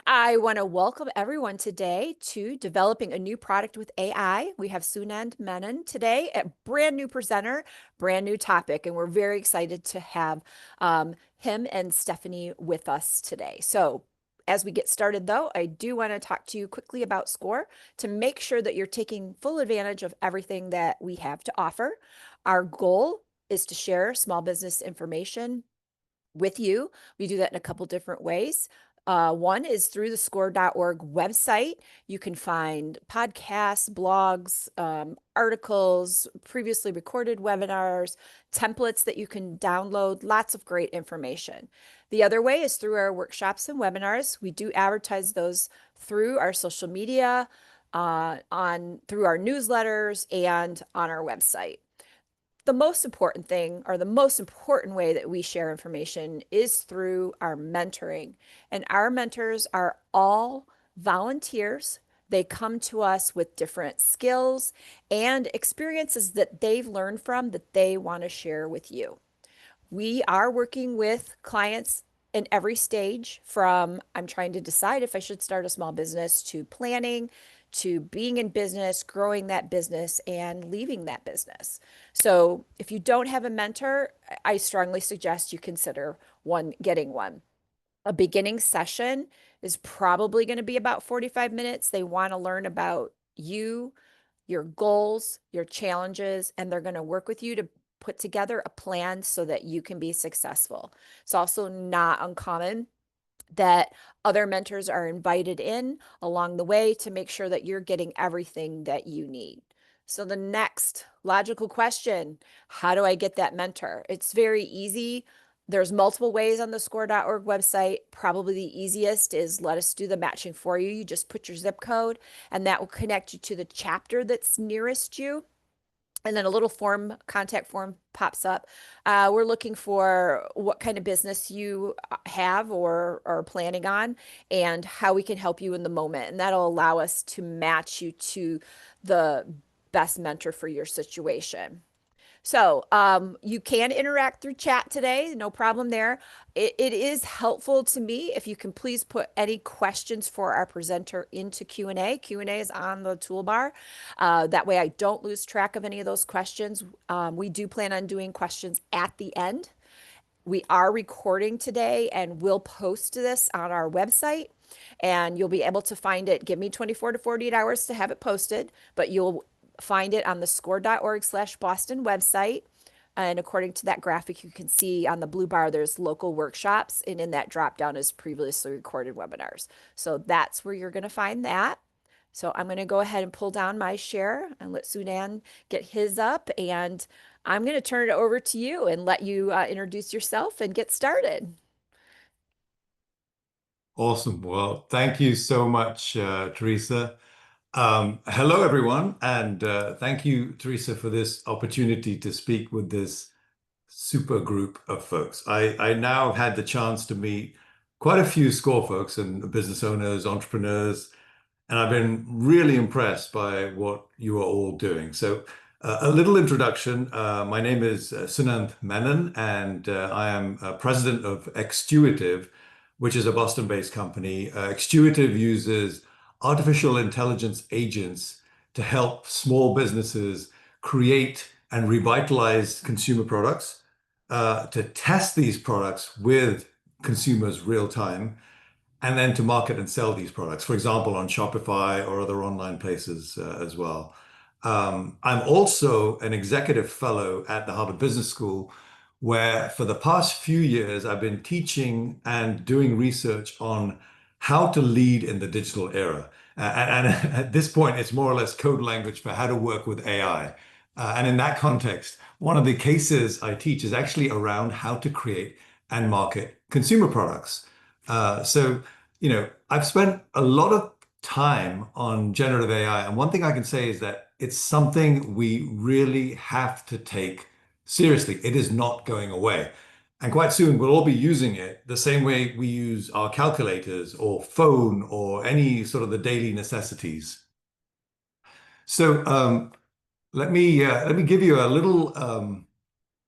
I want to welcome everyone today to developing a new product with AI. We have Sunand Menon today, a brand new presenter, brand new topic, and we're very excited to have him and Stephanie with us today. So, as we get started, though, I do want to talk to you quickly about SCORE to make sure that you're taking full advantage of everything that we have to offer. Our goal is to share small business information with you. We do that in a couple different ways. One is through the score.org website. You can find podcasts, blogs, articles, previously recorded webinars, templates that you can download, lots of great information. The other way is through our workshops and webinars. We do advertise those through our social media, through our newsletters, and on our website. The most important thing, or the most important way that we share information, is through our mentoring. And our mentors are all volunteers. They come to us with different skills and experiences that they've learned from that they want to share with you. We are working with clients in every stage, from I'm trying to decide if I should start a small business, to planning, to being in business, growing that business, and leaving that business. So if you don't have a mentor, I strongly suggest you consider getting one. A beginning session is probably going to be about 45 minutes. They want to learn about you, your goals, your challenges, and they're going to work with you to put together a plan so that you can be successful. It's also not uncommon that other mentors are invited in along the way to make sure that you're getting everything that you need. So the next logical question, how do I get that mentor? It's very easy. There's multiple ways on the score.org website. Probably the easiest is let us do the matching for you. You just put your zip code and that will connect you to the chapter that's nearest you. And then a little contact form pops up. We're looking for what kind of business you have or are planning on and how we can help you in the moment. And that'll allow us to match you to the best mentor for your situation. So you can interact through chat today, no problem there. It is helpful to me if you can please put any questions for our presenter into Q&A. Q&A is on the toolbar. That way I don't lose track of any of those questions. We do plan on doing questions at the end. We are recording today and we'll post this on our website. And you'll be able to find it. Give me 24 to 48 hours to have it posted, but you'll find it on the score.org/Boston website. And according to that graphic, you can see on the blue bar, there's local workshops. And in that drop down is previously recorded webinars. So that's where you're going to find that. So I'm going to go ahead and pull down my share and let Sunan get his up. And I'm going to turn it over to you and let you introduce yourself and get started. Awesome. Well, thank you so much, Teresa. Hello, everyone. And thank you, Teresa, for this opportunity to speak with this super group of folks. I now have had the chance to meet quite a few SCORE folks and business owners, entrepreneurs, and I've been really impressed by what you are all doing. So, a little introduction. My name is Sunand Menon, and I am president of Extuitive, which is a Boston-based company. Extuitive uses artificial intelligence agents to help small businesses create and revitalize consumer products, to test these products with consumers real time, and then to market and sell these products, for example, on Shopify or other online places as well. I'm also an executive fellow at the Harvard Business School, where for the past few years, I've been teaching and doing research on how to lead in the digital era. And at this point, it's more or less code language for how to work with AI. And in that context, one of the cases I teach is actually around how to create and market consumer products. I've spent a lot of time on generative AI, and one thing I can say is that it's something we really have to take seriously. It is not going away. And quite soon, we'll all be using it the same way we use our calculators or phone or any sort of the daily necessities. So let me give you a little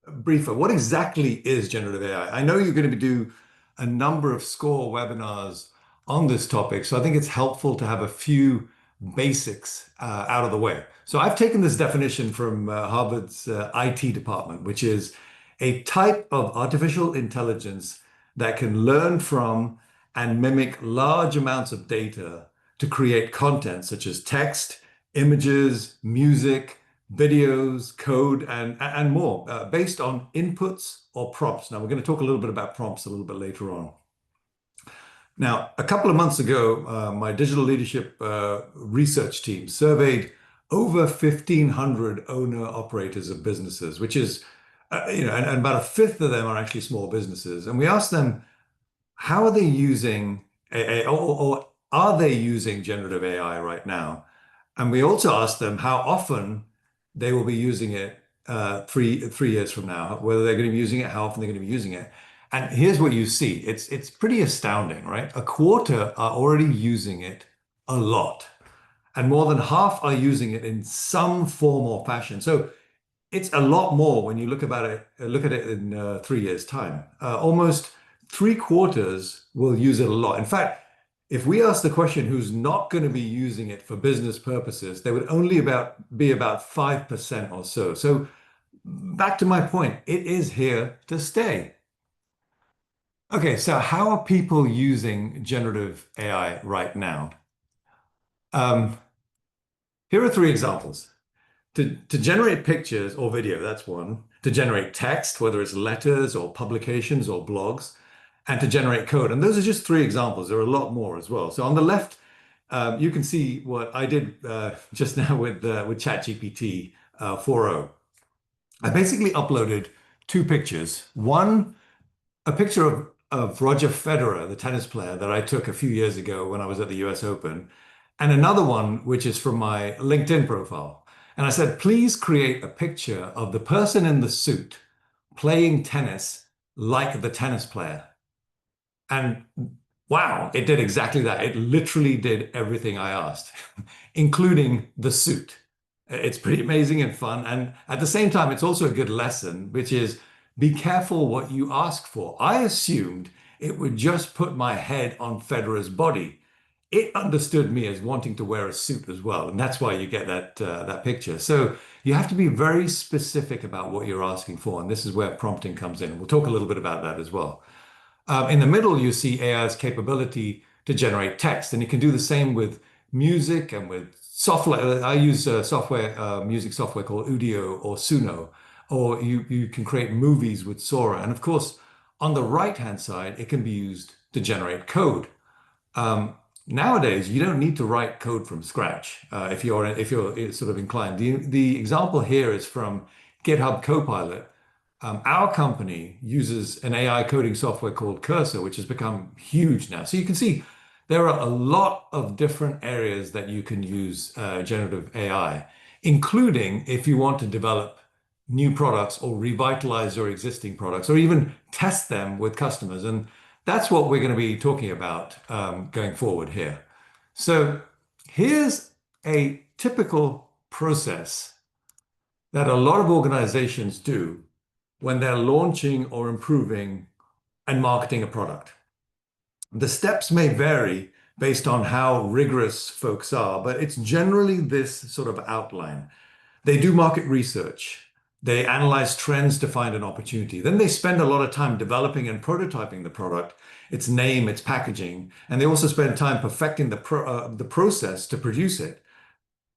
briefer. What exactly is generative AI? I know you're going to do a number of SCORE webinars on this topic. So I think it's helpful to have a few basics out of the way. So I've taken this definition from Harvard's IT department, which is a type of artificial intelligence that can learn from and mimic large amounts of data to create content such as text, images, music, videos, code, and more based on inputs or prompts. Now, we're going to talk a little bit about prompts a little bit later on. Now, a couple of months ago, my digital leadership research team surveyed over 1,500 owner-operators of businesses, which is, and about a fifth of them are actually small businesses. And we asked them, how are they using or are they using generative AI right now? And we also asked them how often they will be using it 3 years from now, whether they're going to be using it, how often they're going to be using it. And here's what you see. It's pretty astounding, right? A quarter are already using it a lot, and more than half are using it in some form or fashion. So it's a lot more when you look at it in 3 years' time. Almost three-quarters will use it a lot. In fact, if we ask the question who's not going to be using it for business purposes, they would only be about 5% or so. So back to my point, it is here to stay. Okay, so how are people using generative AI right now? Um, Here are three examples. To generate pictures or video, that's one. To generate text, whether it's letters or publications or blogs, and to generate code. And those are just three examples. There are a lot more as well. So on the left, you can see what I did just now with ChatGPT 4.0. I basically uploaded two pictures. One, a picture of Roger Federer, the tennis player that I took a few years ago when I was at the US Open, and another one, which is from my LinkedIn profile. And I said, please create a picture of the person in the suit playing tennis like the tennis player. And wow, it did exactly that. It literally did everything I asked, including the suit. It's pretty amazing and fun. And at the same time, it's also a good lesson, which is be careful what you ask for. I assumed it would just put my head on Federer's body. It understood me as wanting to wear a suit as well. And that's why you get that picture. So you have to be very specific about what you're asking for. And this is where prompting comes in. We'll talk a little bit about that as well. In the middle, you see AI's capability to generate text, and it can do the same with music and with software. I use music software called Udio or Suno, or you can create movies with Sora. And of course, on the right-hand side, it can be used to generate code. Nowadays, you don't need to write code from scratch if you're sort of inclined. The example here is from GitHub Copilot. Our company uses an AI coding software called Cursor, which has become huge now. So you can see there are a lot of different areas that you can use generative AI, including if you want to develop new products or revitalize your existing products or even test them with customers. And that's what we're going to be talking about going forward here. So here's a typical process that a lot of organizations do when they're launching or improving and marketing a product. The steps may vary based on how rigorous folks are, but it's generally this sort of outline. They do market research. They analyze trends to find an opportunity. Then they spend a lot of time developing and prototyping the product, its name, its packaging, and they also spend time perfecting the process to produce it.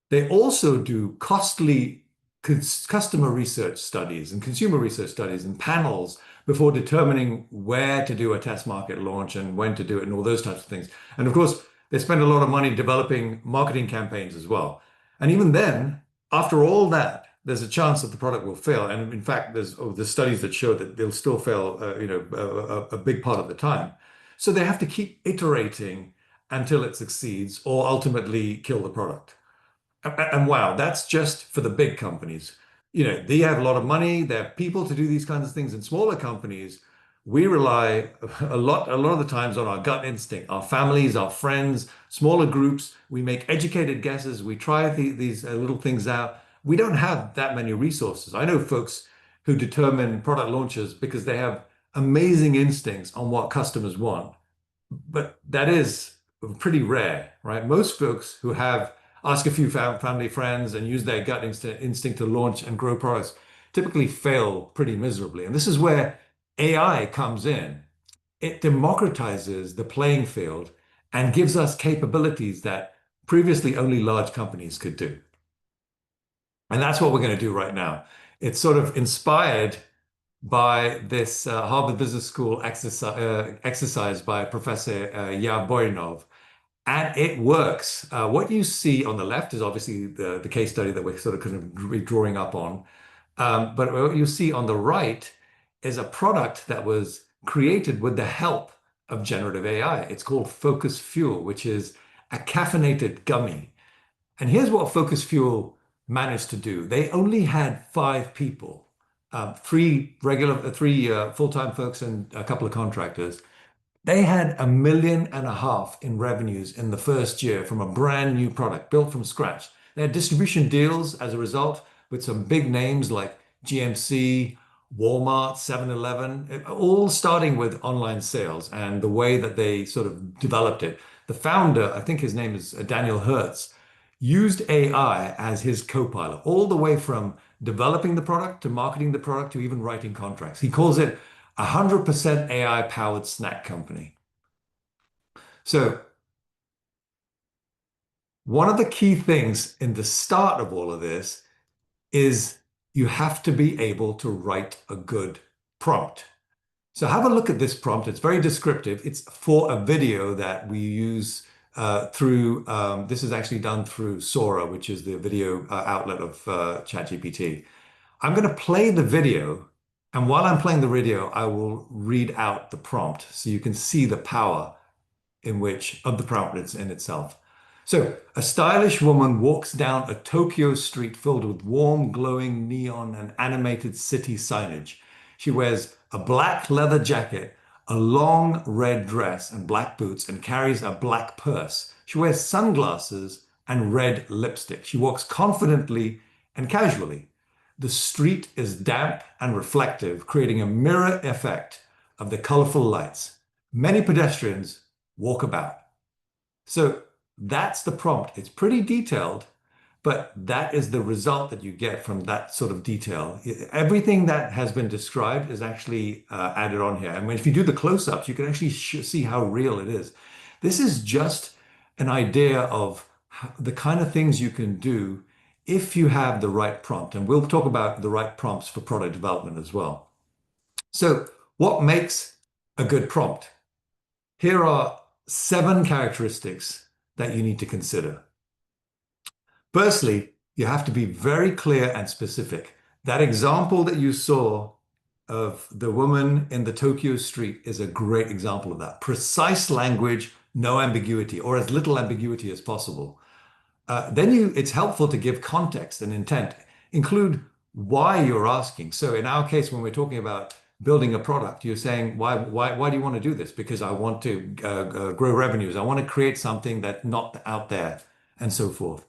They also do costly customer research studies and consumer research studies and panels before determining where to do a test market launch and when to do it and all those types of things. And of course, they spend a lot of money developing marketing campaigns as well. And even then, after all that, there's a chance that the product will fail. And in fact, there's studies that show that they'll still fail, a big part of the time. So they have to keep iterating until it succeeds or ultimately kill the product. And wow, that's just for the big companies. They have a lot of money, they have people to do these kinds of things. In smaller companies, we rely a lot of the times on our gut instinct, our families, our friends, smaller groups. We make educated guesses. We try these little things out. We don't have that many resources. I know folks who determine product launches because they have amazing instincts on what customers want. But that is pretty rare, right? Most folks who have ask a few family friends and use their gut instinct to launch and grow products typically fail pretty miserably. And this is where AI comes in. It democratizes the playing field and gives us capabilities that previously only large companies could do. And that's what we're going to do right now. It's sort of inspired by this Harvard Business School exercise by Professor Yaboinov, and it works. What you see on the left is obviously the case study that we're sort of kind of drawing up on. But what you see on the right is a product that was created with the help of generative AI. It's called Focus Fuel, which is a caffeinated gummy. And here's what Focus Fuel managed to do. They only had 5 people, three full-time folks and a couple of contractors. They had 1.5 million in revenues in the first year from a brand new product built from scratch. They had distribution deals as a result with some big names like GMC, Walmart, 7-Eleven, all starting with online sales and the way that they sort of developed it. The founder, I think his name is Daniel Hertz, used AI as his co-pilot, all the way from developing the product to marketing the product to even writing contracts. He calls it 100% AI powered snack company. So, one of the key things in the start of all of this is you have to be able to write a good prompt. So, have a look at this prompt. It's very descriptive. It's for a video that we use this is actually done through Sora, which is the video outlet of ChatGPT. I'm going to play the video, and while I'm playing the video, I will read out the prompt so you can see the power of the prompt in itself. So, a stylish woman walks down a Tokyo street filled with warm, glowing neon and animated city signage. She wears a black leather jacket, a long red dress and black boots, and carries a black purse. She wears sunglasses and red lipstick. She walks confidently and casually. The street is damp and reflective, creating a mirror effect of the colorful lights. Many pedestrians walk about. So that's the prompt. It's pretty detailed, but that is the result that you get from that sort of detail. Everything that has been described is actually added on here. And if you do the close-ups, you can actually see how real it is. This is just an idea of the kind of things you can do if you have the right prompt. And we'll talk about the right prompts for product development as well. So what makes a good prompt? Here are 7 characteristics that you need to consider. Firstly, you have to be very clear and specific. That example that you saw of the woman in the Tokyo street is a great example of that. Precise language, no ambiguity, or as little ambiguity as possible. It's helpful to give context and intent. Include why you're asking. So in our case, when we're talking about building a product, you're saying, why do you want to do this? Because I want to grow revenues. I want to create something that's not out there, and so forth.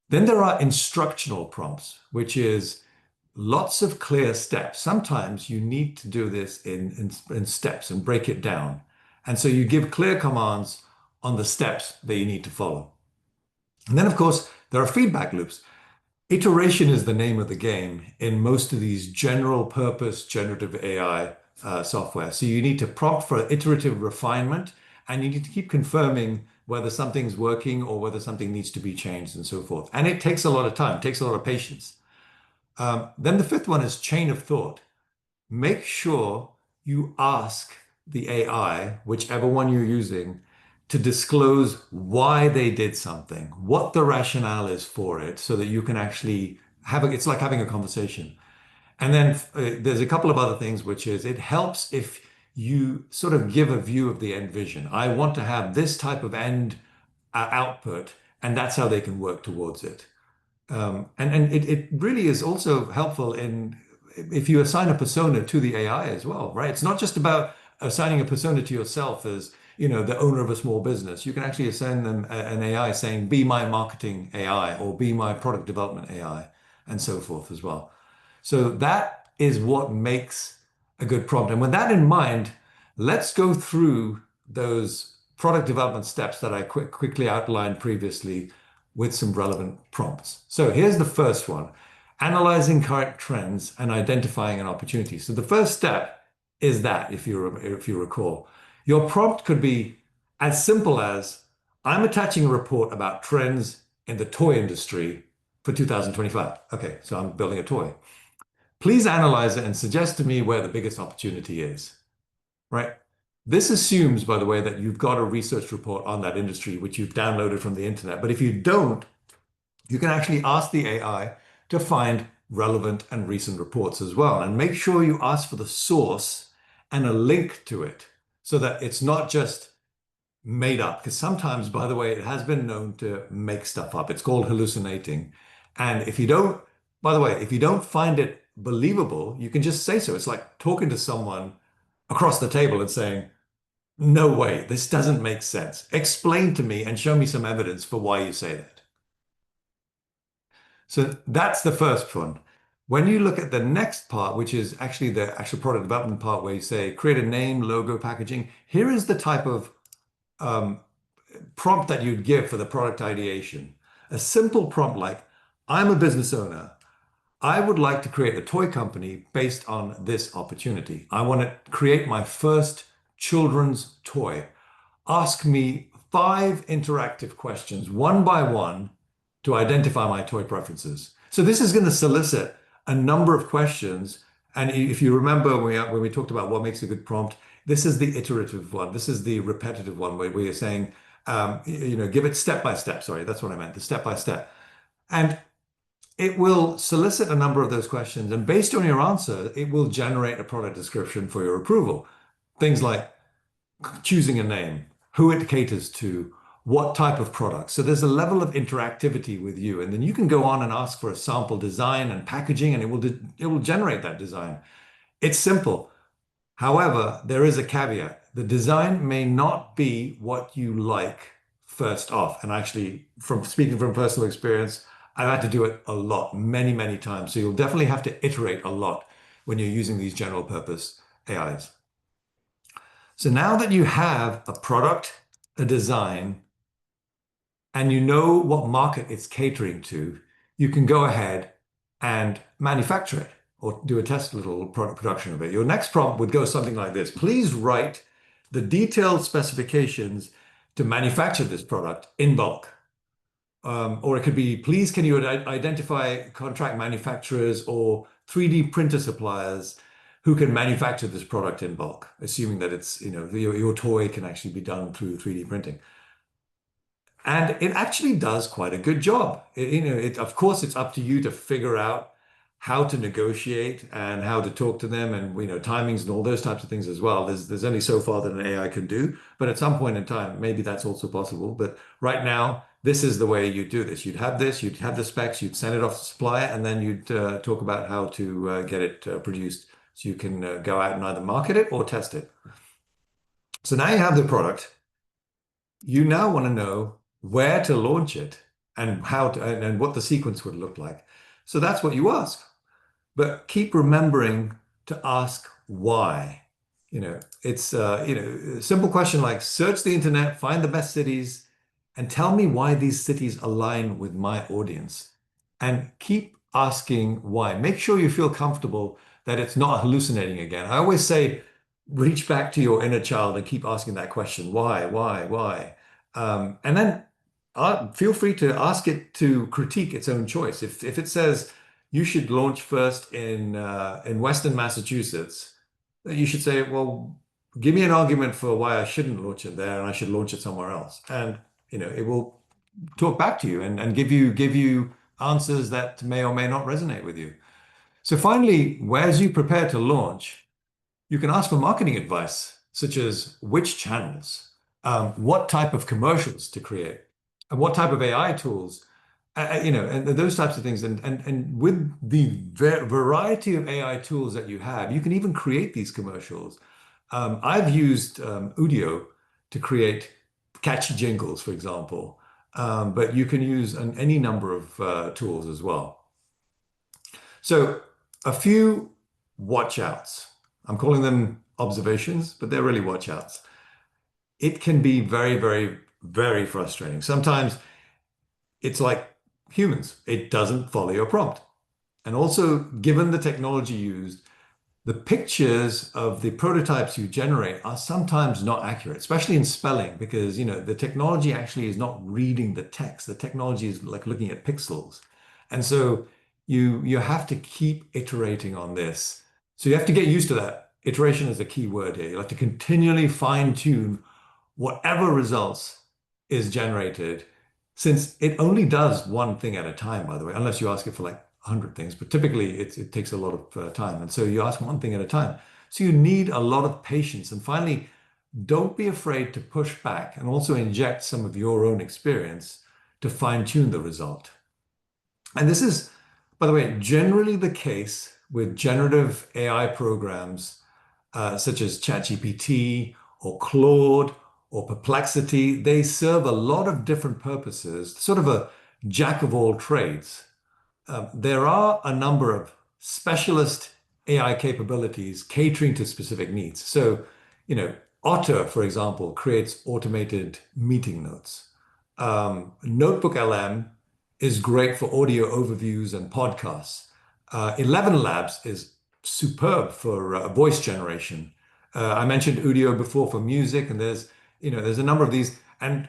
Then there are instructional prompts, which is lots of clear steps. Sometimes you need to do this in steps and break it down. And so you give clear commands on the steps that you need to follow. And then, of course, there are feedback loops. Iteration is the name of the game in most of these general purpose generative AI software. So you need to prompt for iterative refinement, and you need to keep confirming whether something's working or whether something needs to be changed and so forth. And it takes a lot of time, it takes a lot of patience. Then the 5th one is chain of thought. Make sure you ask the AI, whichever one you're using, to disclose why they did something, what the rationale is for it, so that you can actually it's like having a conversation. And then there's a couple of other things, which is it helps if you sort of give a view of the end vision. I want to have this type of end output, and that's how they can work towards it. And it really is also helpful if you assign a persona to the AI as well, right? It's not just about assigning a persona to yourself as, the owner of a small business. You can actually assign them an AI saying, be my marketing AI or be my product development AI, and so forth as well. So that is what makes a good prompt. And with that in mind, let's go through those product development steps that I quickly outlined previously with some relevant prompts. So here's the first one, analyzing current trends and identifying an opportunity. So the first step is that, if you recall, your prompt could be as simple as, I'm attaching a report about trends in the toy industry for 2025. Okay, so I'm building a toy. Please analyze it and suggest to me where the biggest opportunity is, right? This assumes, by the way, that you've got a research report on that industry, which you've downloaded from the internet. But if you don't, you can actually ask the AI to find relevant and recent reports as well. And make sure you ask for the source and a link to it so that it's not just made up. Because sometimes, by the way, it has been known to make stuff up. It's called hallucinating. And if you don't, by the way, if you don't find it believable, you can just say so. It's like talking to someone across the table and saying, no way, this doesn't make sense. Explain to me and show me some evidence for why you say that. So that's the first one. When you look at the next part, which is actually the actual product development part, where you say create a name, logo, packaging, here is the type of um, prompt that you'd give for the product ideation. A simple prompt like, I'm a business owner. I would like to create a toy company based on this opportunity. I want to create my first children's toy. Ask me 5 interactive questions, one by one, to identify my toy preferences. So this is going to solicit a number of questions. And if you remember when we talked about what makes a good prompt, this is the iterative one. This is the repetitive one where you're saying, give it step by step. Sorry, that's what I meant, the step by step. And it will solicit a number of those questions. And based on your answer, it will generate a product description for your approval. Things like choosing a name, who it caters to, what type of product. So there's a level of interactivity with you. And then you can go on and ask for a sample design and packaging, and it will generate that design. It's simple. However, there is a caveat. The design may not be what you like first off. And actually, from speaking from personal experience, I've had to do it a lot, many, many times. So you'll definitely have to iterate a lot when you're using these general purpose AIs. So now that you have a product, a design, and you know what market it's catering to, you can go ahead and manufacture it or do a test little product production of it. Your next prompt would go something like this. Please write the detailed specifications to manufacture this product in bulk. Or it could be, please, can you identify contract manufacturers or 3D printer suppliers who can manufacture this product in bulk, assuming that it's, your toy can actually be done through 3D printing. And it actually does quite a good job. Of course, it's up to you to figure out how to negotiate and how to talk to them and, timings and all those types of things as well. There's only so far that an AI can do, but at some point in time, maybe that's also possible. But right now, this is the way you do this. You'd have this, you'd have the specs, you'd send it off to the supplier, and then you'd talk about how to get it produced so you can go out and either market it or test it. So now you have the product. You now want to know where to launch it and and what the sequence would look like. So that's what you ask. But keep remembering to ask why. It's a simple question like search the internet, find the best cities, and tell me why these cities align with my audience. And keep asking why. Make sure you feel comfortable that it's not hallucinating again. I always say, reach back to your inner child and keep asking that question, why? And then feel free to ask it to critique its own choice. If it says you should launch first in Western Massachusetts, you should say, well, give me an argument for why I shouldn't launch it there and I should launch it somewhere else. And it will talk back to you and give you answers that may or may not resonate with you. So finally, as you prepare to launch, you can ask for marketing advice, such as which channels, what type of commercials to create, and what type of AI tools, and those types of things. And with the variety of AI tools that you have, you can even create these commercials. I've used Udio to create catchy jingles, for example, but you can use any number of tools as well. So a few watch outs. I'm calling them observations, but they're really watch outs. it can be very, very, very frustrating. Sometimes it's like humans, it doesn't follow your prompt. And also, given the technology used, the pictures of the prototypes you generate are sometimes not accurate, especially in spelling, because the technology actually is not reading the text. The technology is like looking at pixels. And so you have to keep iterating on this. So you have to get used to that. Iteration is a key word here. You have to continually fine-tune whatever results is generated, since it only does one thing at a time, by the way, unless you ask it for like 100 things, but typically it takes a lot of time. And so you ask one thing at a time. So you need a lot of patience. And finally, don't be afraid to push back and also inject some of your own experience to fine tune the result. And this is, by the way, generally the case with generative AI programs such as ChatGPT or Claude or Perplexity. They serve a lot of different purposes, sort of a jack of all trades. There are a number of specialist AI capabilities catering to specific needs. So, Otter, for example, creates automated meeting notes. Notebook LM is great for audio overviews and podcasts. 11 Labs is superb for voice generation. I mentioned Udio before for music, and there's a number of these. And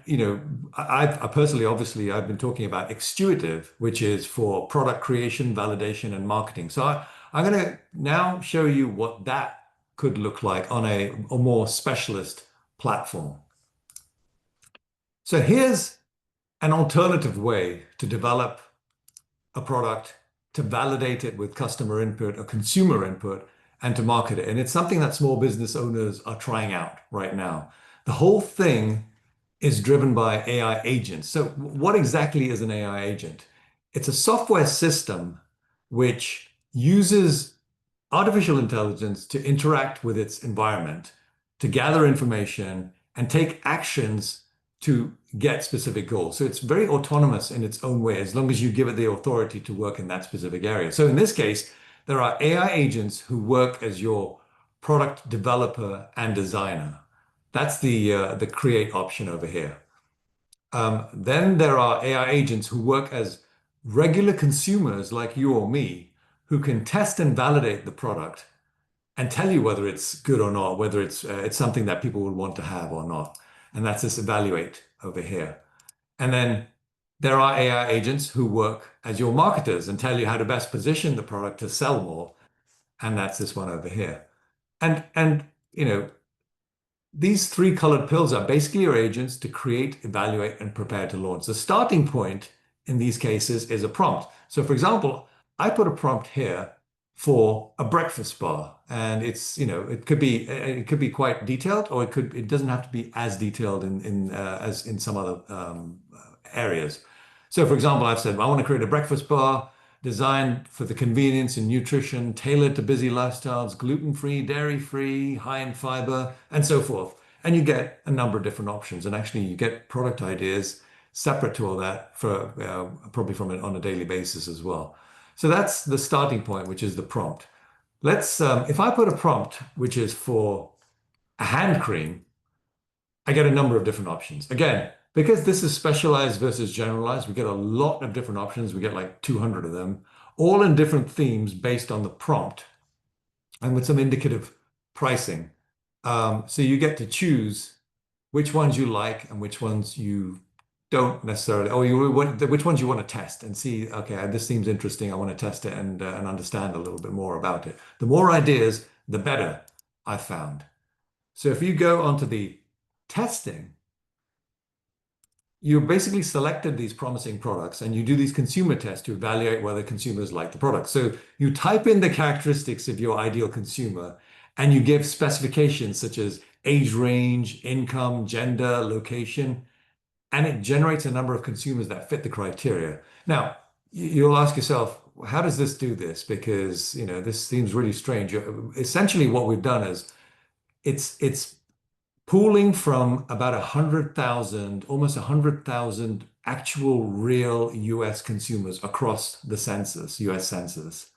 I personally, obviously, I've been talking about Extuitive, which is for product creation, validation, and marketing. So I'm going to now show you what that could look like on a more specialist platform. So here's an alternative way to develop a product, to validate it with customer input or consumer input, and to market it. And it's something that small business owners are trying out right now. The whole thing is driven by AI agents. So what exactly is an AI agent? It's a software system which uses artificial intelligence to interact with its environment, to gather information and take actions to get specific goals. So it's very autonomous in its own way, as long as you give it the authority to work in that specific area. So in this case, there are AI agents who work as your product developer and designer. That's the create option over here. Then there are AI agents who work as regular consumers like you or me, who can test and validate the product and tell you whether it's good or not, whether it's something that people would want to have or not. And that's this evaluate over here. And then there are AI agents who work as your marketers and tell you how to best position the product to sell more. And that's this one over here. And these three colored pills are basically your agents to create, evaluate, and prepare to launch. The starting point in these cases is a prompt. So for example, I put a prompt here for a breakfast bar, and it could be quite detailed, or it doesn't have to be as detailed as in some other areas. So for example, I've said, I want to create a breakfast bar designed for the convenience and nutrition, tailored to busy lifestyles, gluten-free, dairy-free, high in fiber, and so forth. And you get a number of different options. And actually, you get product ideas separate to all that for probably on a daily basis as well. So that's the starting point, which is the prompt. If I put a prompt, which is for a hand cream, I get a number of different options. Again, because this is specialized versus generalized, we get a lot of different options. We get like 200 of them, all in different themes based on the prompt and with some indicative pricing. So you get to choose which ones you like and which ones you don't necessarily, which ones you want to test and see, okay, this seems interesting. I want to test it and understand a little bit more about it. The more ideas, the better, I found. So if you go onto the testing, you basically selected these promising products and you do these consumer tests to evaluate whether consumers like the product. So you type in the characteristics of your ideal consumer and you give specifications such as age range, income, gender, location, and it generates a number of consumers that fit the criteria. Now, you'll ask yourself, how does this do this? Because, this seems really strange. Essentially, what we've done is it's pooling from about 100,000, almost 100,000 actual real US consumers across the census, US census.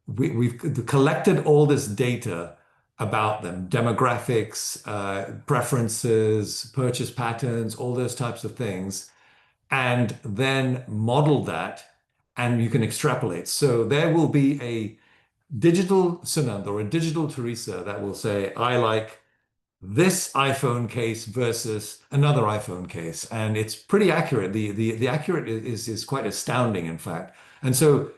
We've collected all this data about them, demographics, preferences, purchase patterns, all those types of things, and then model that, and you can extrapolate. So there will be a digital Sunand or a digital Teresa that will say, I like this iPhone case versus another iPhone case, and it's pretty accurate. The accurate is quite astounding, in fact. And so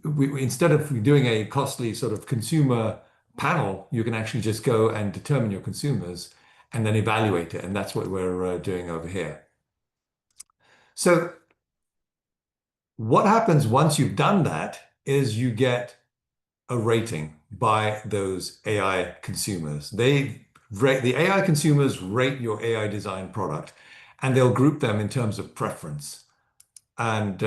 instead of doing a costly sort of consumer panel, you can actually just go and determine your consumers and then evaluate it, and that's what we're doing over here. So what happens once you've done that is you get a rating by those AI consumers. The AI consumers rate your AI design product, and they'll group them in terms of preference. And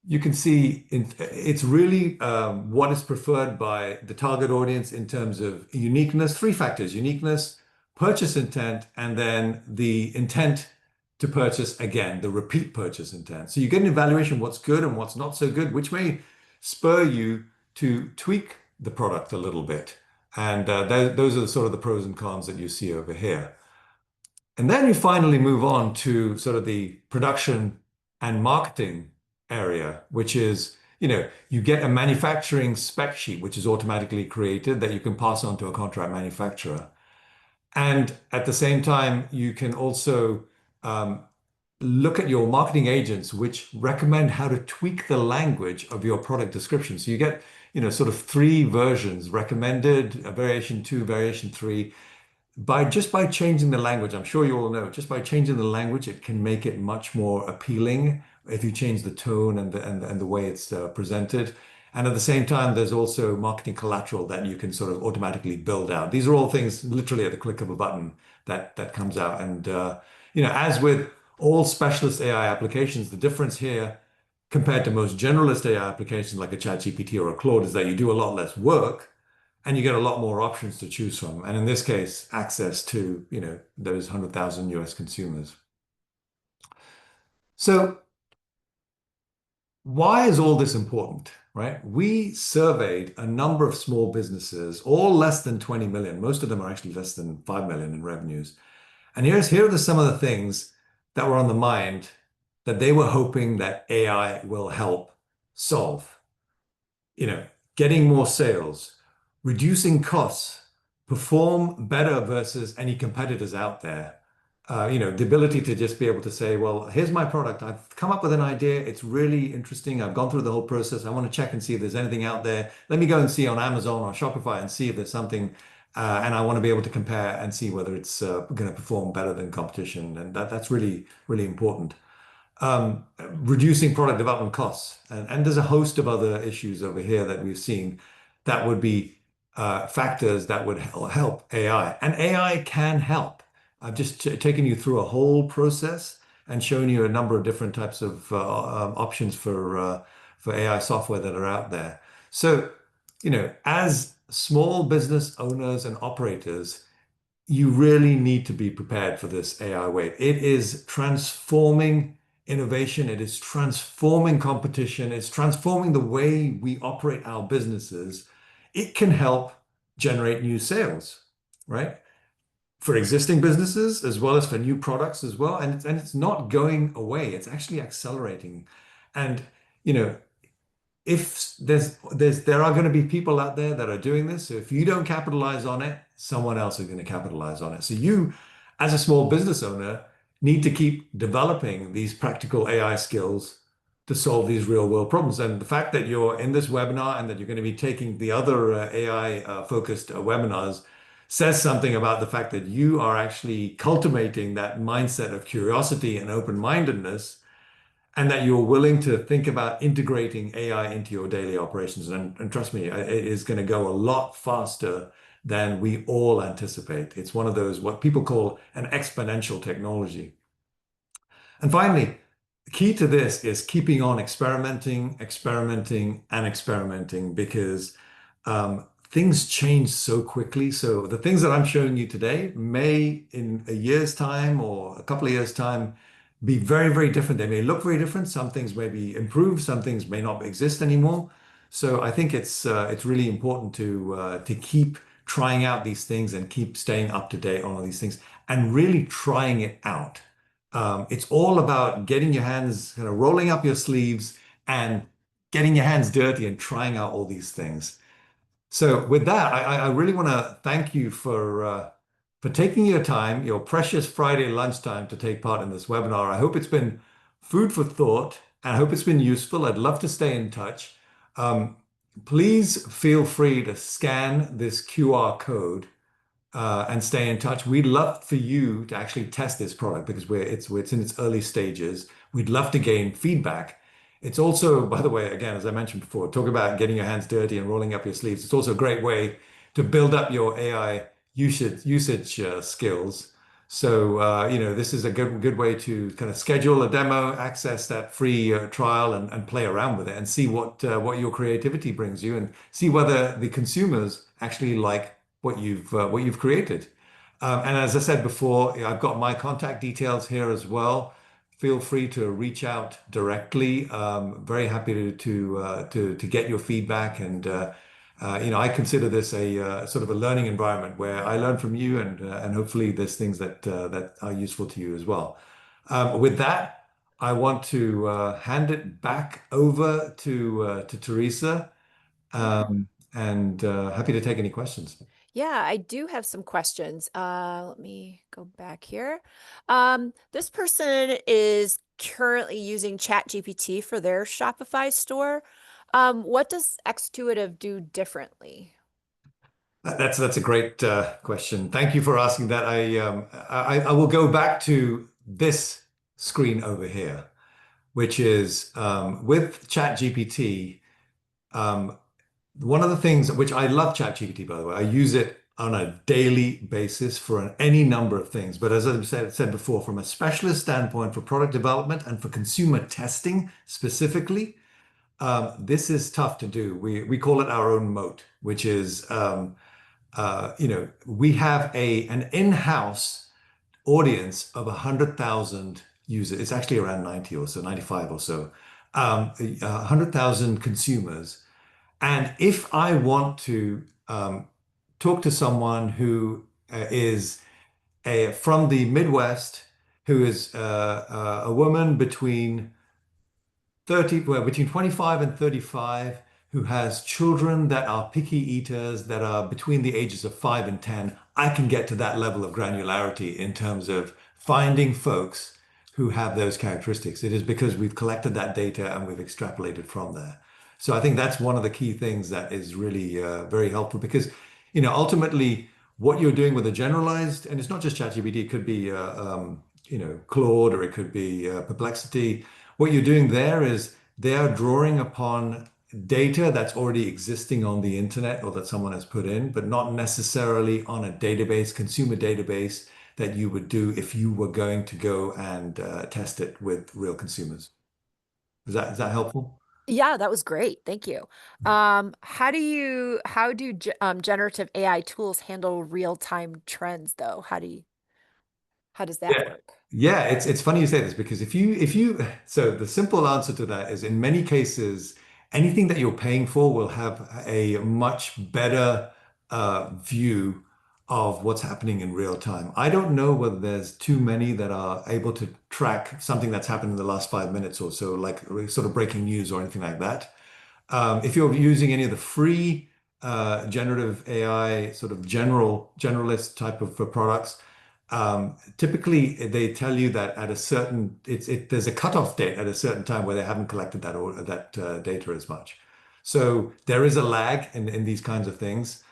you can see it's really what is preferred by the target audience in terms of uniqueness, three factors: uniqueness, purchase intent, and then the intent to purchase again, the repeat purchase intent. So you get an evaluation of what's good and what's not so good, which may spur you to tweak the product a little bit. And those are sort of the pros and cons that you see over here. And then you finally move on to sort of the production and marketing area, which is, you get a manufacturing spec sheet, which is automatically created that you can pass on to a contract manufacturer. And at the same time, you can also look at your marketing agents, which recommend how to tweak the language of your product description. So you get, sort of three versions: recommended, a variation two, variation three. By changing the language, I'm sure you all know, just by changing the language, it can make it much more appealing if you change the tone and the way it's presented. And at the same time, there's also marketing collateral that you can sort of automatically build out. These are all things literally at the click of a button that comes out. And as with all specialist AI applications, the difference here compared to most generalist AI applications like a ChatGPT or a Claude is that you do a lot less work and you get a lot more options to choose from. And in this case, access to, those 100,000 US consumers. So why is all this important, right? We surveyed a number of small businesses, all less than 20 million. Most of them are actually less than 5 million in revenues. And here are some of the things that were on the mind that they were hoping that AI will help solve. Getting more sales, reducing costs, perform better versus any competitors out there. The ability to just be able to say, well, here's my product. I've come up with an idea. It's really interesting. I've gone through the whole process. I want to check and see if there's anything out there. Let me go and see on Amazon or Shopify and see if there's something. And I want to be able to compare and see whether it's going to perform better than competition. And that's really, really important. Reducing product development costs. And there's a host of other issues over here that we've seen that would be factors that would help AI. And AI can help. I've just taken you through a whole process and shown you a number of different types of options for AI software that are out there. So, as small business owners and operators, you really need to be prepared for this AI wave. It is transforming innovation. It is transforming competition. It's transforming the way we operate our businesses. It can help generate new sales, right? For existing businesses as well as for new products as well. And it's not going away. It's actually accelerating. And, if there are going to be people out there that are doing this. So if you don't capitalize on it, someone else is going to capitalize on it. So you, as a small business owner, need to keep developing these practical AI skills to solve these real world problems. And the fact that you're in this webinar and that you're going to be taking the other AI focused webinars says something about the fact that you are actually cultivating that mindset of curiosity and open-mindedness, and that you're willing to think about integrating AI into your daily operations. And trust me, it is going to go a lot faster than we all anticipate. It's one of those, what people call an exponential technology. And finally, the key to this is keeping on experimenting, and experimenting, because things change so quickly. So the things that I'm showing you today may, in a year's time or a couple of years' time, be very, very different. They may look very different. Some things may be improved. Some things may not exist anymore. So I think it's really important to keep trying out these things and keep staying up to date on all these things and really trying it out. It's all about getting your hands, kind of rolling up your sleeves and getting your hands dirty and trying out all these things. So with that, I really want to thank you for taking your time, your precious Friday lunchtime to take part in this webinar. I hope it's been food for thought and I hope it's been useful. I'd love to stay in touch. Um, Please feel free to scan this QR code and stay in touch. We'd love for you to actually test this product because it's in its early stages. We'd love to gain feedback. It's also, by the way, again, as I mentioned before, talk about getting your hands dirty and rolling up your sleeves. It's also a great way to build up your AI usage skills. So, this is a good way to kind of schedule a demo, access that free trial, and play around with it, and see what your creativity brings you, and see whether the consumers actually like what you've created. And as I said before, I've got my contact details here as well. Feel free to reach out directly. Very happy to get your feedback, and I consider this a sort of a learning environment where I learn from you, and hopefully there's things that are useful to you as well. With that, I want to hand it back over to Teresa, Yeah. and happy to take any questions. Yeah, I do have some questions. Let me go back here. This person is currently using ChatGPT for their Shopify store. What does Extuitive do differently? That's a great question. Thank you for asking that. I will go back to this screen over here, which is with ChatGPT. Um, One of the things which I love ChatGPT, by the way, I use it on a daily basis for any number of things. But as I've said before, from a specialist standpoint for product development and for consumer testing specifically, this is tough to do. We call it our own moat, which is we have an in-house audience of 100,000 users. It's actually around 90 or so, 95 or so, 100,000 consumers. And if I want to talk to someone who is from the Midwest, who is a woman between 25 and 35, who has children that are picky eaters that are between the ages of 5 and 10, I can get to that level of granularity in terms of finding folks who have those characteristics. It is because we've collected that data and we've extrapolated from there. So I think that's one of the key things that is really very helpful because, ultimately what you're doing with a generalized, and it's not just ChatGPT, it could be, Claude, or it could be Perplexity. What you're doing there is they are drawing upon data that's already existing on the internet or that someone has put in, but not necessarily on a database, consumer database that you would do if you were going to go and test it with real consumers. Is that helpful? Yeah, that was great. Thank you. How do generative AI tools handle real-time trends though? How does that Yeah. work? Yeah, it's funny you say this because if you so the simple answer to that is in many cases anything that you're paying for will have a much better view of what's happening in real time. I don't know whether there's too many that are able to track something that's happened in the last 5 minutes or so, like sort of breaking news or anything like that. If you're using any of the free generative AI sort of generalist type of products, typically they tell you that at a certain there's a cutoff date at a certain time where they haven't collected that data as much. So there is a lag in these kinds of things.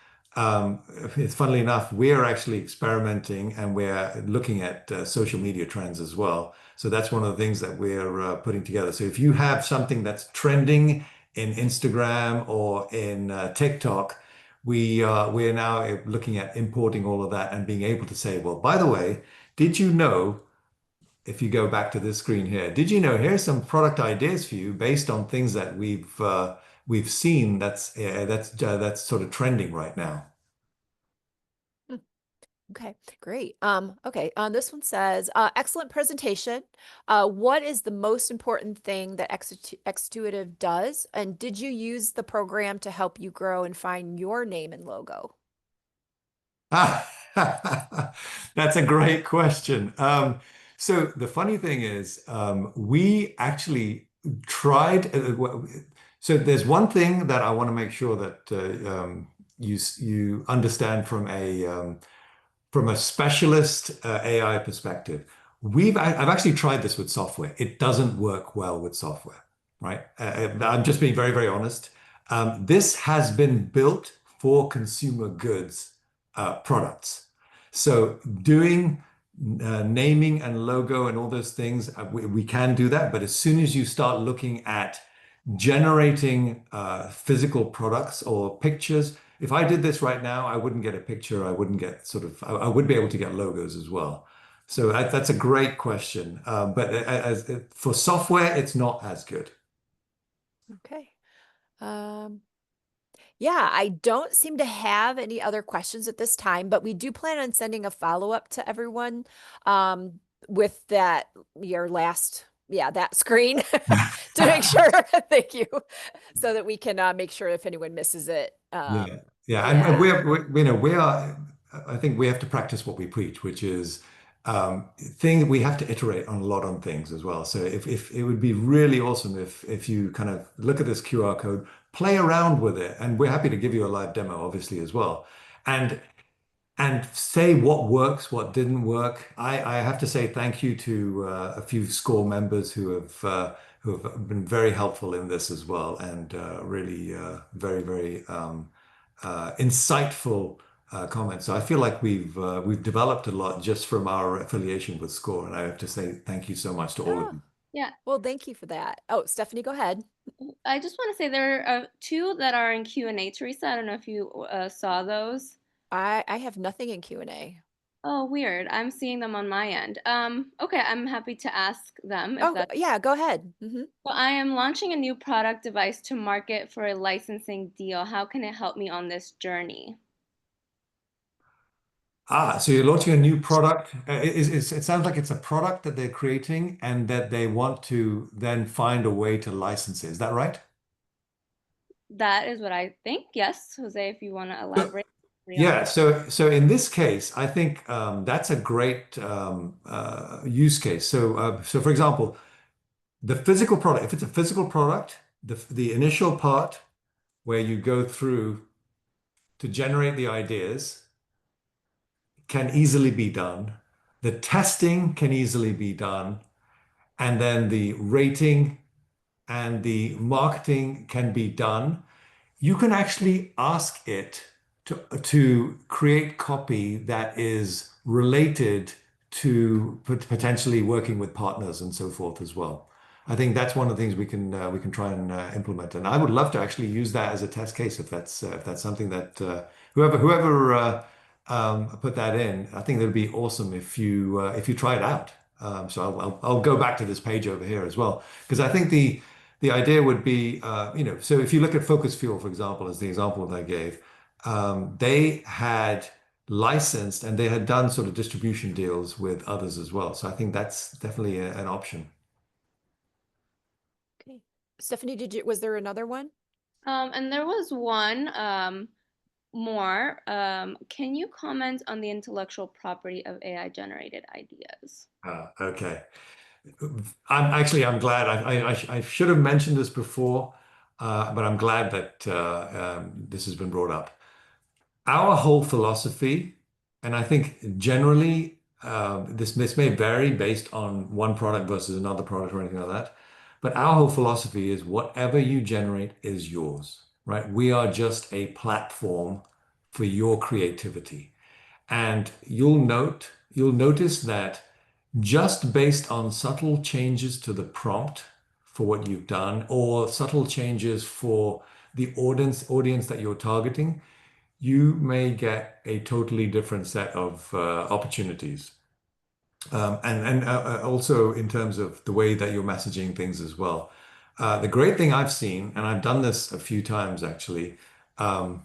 It's funnily enough, we're actually experimenting and we're looking at social media trends as well. So that's one of the things that we're putting together. So if you have something that's trending in Instagram or in TikTok, we're now looking at importing all of that and being able to say, well, by the way, did you know, if you go back to this screen here, did you know here's some product ideas for you based on things that we've seen that's sort of trending right now. Okay, great. Okay, this one says, excellent presentation. What is the most important thing that Extuitive does? And did you use the program to help you grow and find your name and logo? That's a great question. So the funny thing is, we actually tried. So there's one thing that I want to make sure that you understand from a specialist AI perspective. I've actually tried this with software. It doesn't work well with software, right? I'm just being very, very honest. This has been built for consumer goods products. So doing naming and logo and all those things, we can do that. But as soon as you start looking at generating physical products or pictures, if I did this right now, I wouldn't get a picture. I wouldn't get I would be able to get logos as well. So that's a great question. But for software, it's not as good. Okay. Um, Yeah, I don't seem to have any other questions at this time, but we do plan on sending a follow-up to everyone um, with that your last, yeah, that screen to make sure. Thank you, so that we can make sure if anyone misses it. Yeah, yeah, and Yeah. we are. I think we have to practice what we preach, which is we have to iterate on a lot on things as well. So if it would be really awesome if you kind of look at this QR code, play around with it, and we're happy to give you a live demo, obviously as well, and say what works, what didn't work. I have to say thank you to a few SCORE members who have been very helpful in this as well, and really very, very insightful comments. So I feel like we've developed a lot just from our affiliation with SCORE, and I have to say thank you so much to all of Oh, you. Yeah, well, thank you for that. Oh, Stephanie, go ahead. I just want to say there are two that are in Q&A, Teresa. I don't know if you saw those. I have nothing in Q&A. Oh, weird. I'm seeing them on my end. Okay, I'm happy to ask them if Oh, that. yeah, go ahead. So I am launching a new product device to market for a licensing deal. How can it help me on this journey? So you're launching a new product. It sounds like it's a product that they're creating and that they want to then find a way to license it. Is that right? That is what I think. Yes, Jose, if you want to So, elaborate. On yeah. So in this case, I think that's a great use case. So for example, the physical product, if it's a physical product, the initial part where you go through to generate the ideas can easily be done. The testing can easily be done. And then the rating and the marketing can be done. You can actually ask it to create copy that is related to potentially working with partners and so forth as well. I think that's one of the things we can try and implement, and I would love to actually use that as a test case if that's something that whoever put that in. I think it would be awesome if you try it out. So I'll go back to this page over here as well because I think the idea would be, so if you look at Focus Fuel, for example, as the example that I gave, they had licensed and they had done sort of distribution deals with others as well. So I think that's definitely an option. Okay. Stephanie, was there another one? And there was one more. Can you comment on the intellectual property of AI generated ideas? Okay. I'm glad. I should have mentioned this before, but I'm glad that this has been brought up. Our whole philosophy, and I think generally this may vary based on one product versus another product or anything like that, but our whole philosophy is whatever you generate is yours, right? We are just a platform for your creativity. And you'll notice that just based on subtle changes to the prompt for what you've done, or subtle changes for the audience that you're targeting, you may get a totally different set of opportunities. And also in terms of the way that you're messaging things as well. The great thing I've seen, and I've done this a few times actually, um,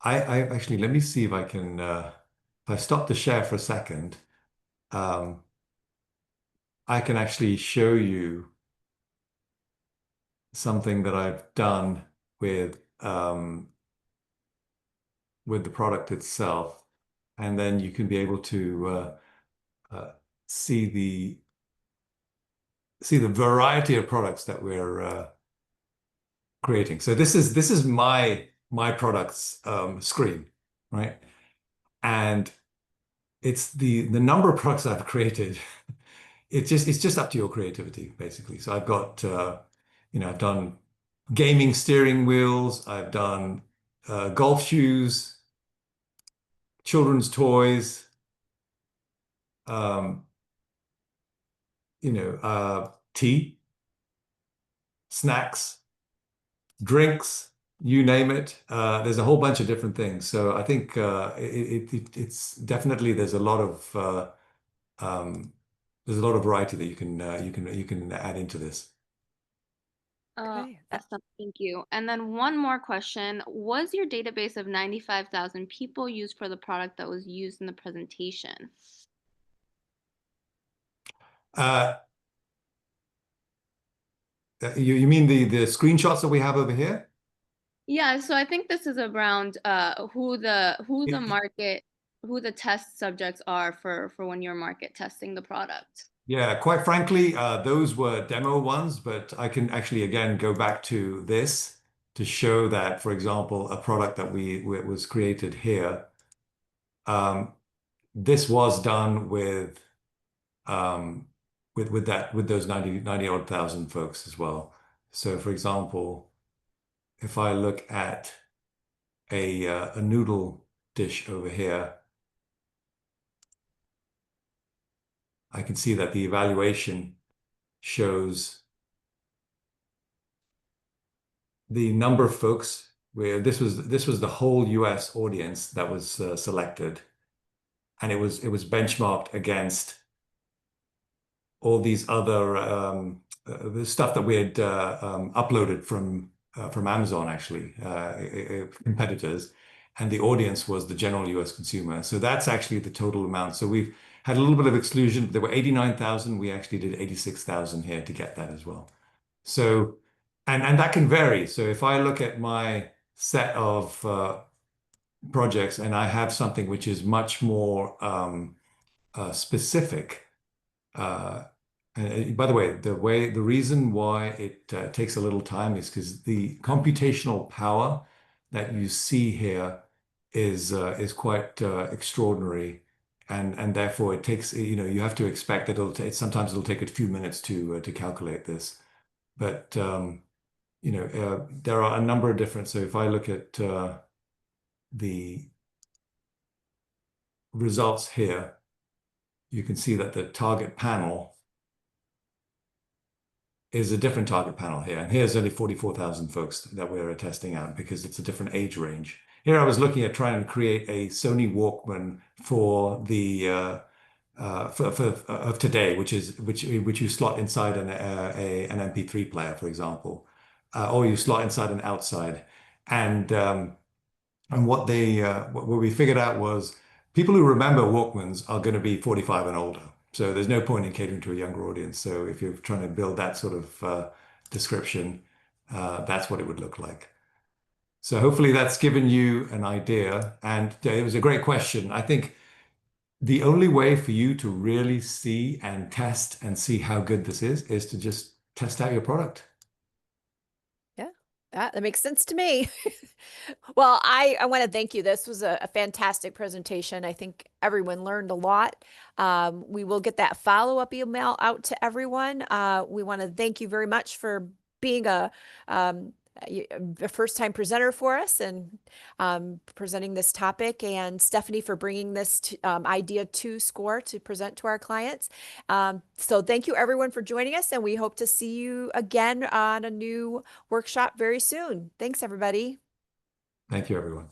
I actually, let me see if I can, if I stop the share for a second, um, I can actually show you something that I've done with the product itself. and then you can be able to see the variety of products that we're creating. So this is my products screen, right? And it's the number of products I've created. It's just up to your creativity, basically. So I've got I've done gaming steering wheels, I've done golf shoes, children's toys, um, tea, snacks, drinks, you name it. There's a whole bunch of different things. So I think it's definitely um, there's a lot of variety that you can add into this. Okay. Awesome. Thank you. And then one more question. Was your database of 95,000 people used for the product that was used in the presentation? Uh, you mean the screenshots that we have over here? Yeah, so I think this is around who the market, who the test subjects are for when you're market testing the product. Yeah, quite frankly, those were demo ones, but I can actually again go back to this to show that, for example, a product that was created here. Um, this was done um, with those 90 odd thousand folks as well. So, for example, if I look at a noodle dish over here, I can see that the evaluation shows the number of folks where this was the whole US audience that was selected, and it was benchmarked against all these other the stuff that we had uploaded from Amazon, actually, competitors, and the audience was the general US consumer. So that's actually the total amount. So we've had a little bit of exclusion. There were 89,000. We actually did 86,000 here to get that as well. So, and that can vary. So if I look at my set of projects and I have something which is much more specific, and by the way, the reason why it takes a little time is because the computational power that you see here is quite extraordinary, and therefore it takes, you have to expect that sometimes it'll take a few minutes to calculate this. But there are a number of different. So if I look at the results here, you can see that the target panel is a different target panel here. And here's only 44,000 folks that we're testing out because it's a different age range. Here I was looking at trying to create a Sony Walkman for the of today, which you slot inside an MP3 player, for example, or you slot inside an outside. And what we figured out was people who remember Walkmans are going to be 45 and older. So there's no point in catering to a younger audience. So if you're trying to build that sort of description, that's what it would look like. So hopefully that's given you an idea. And it was a great question. I think the only way for you to really see and test and see how good this is to just test out your product. Yeah, that makes sense to me. Well, I want to thank you. This was a fantastic presentation. I think everyone learned a lot. We will get that follow-up email out to everyone. We want to thank you very much for being a first-time presenter for us and presenting this topic, and Stephanie for bringing this idea to SCORE to present to our clients. So thank you everyone for joining us, and we hope to see you again on a new workshop very soon. Thanks, everybody. Thank you, everyone.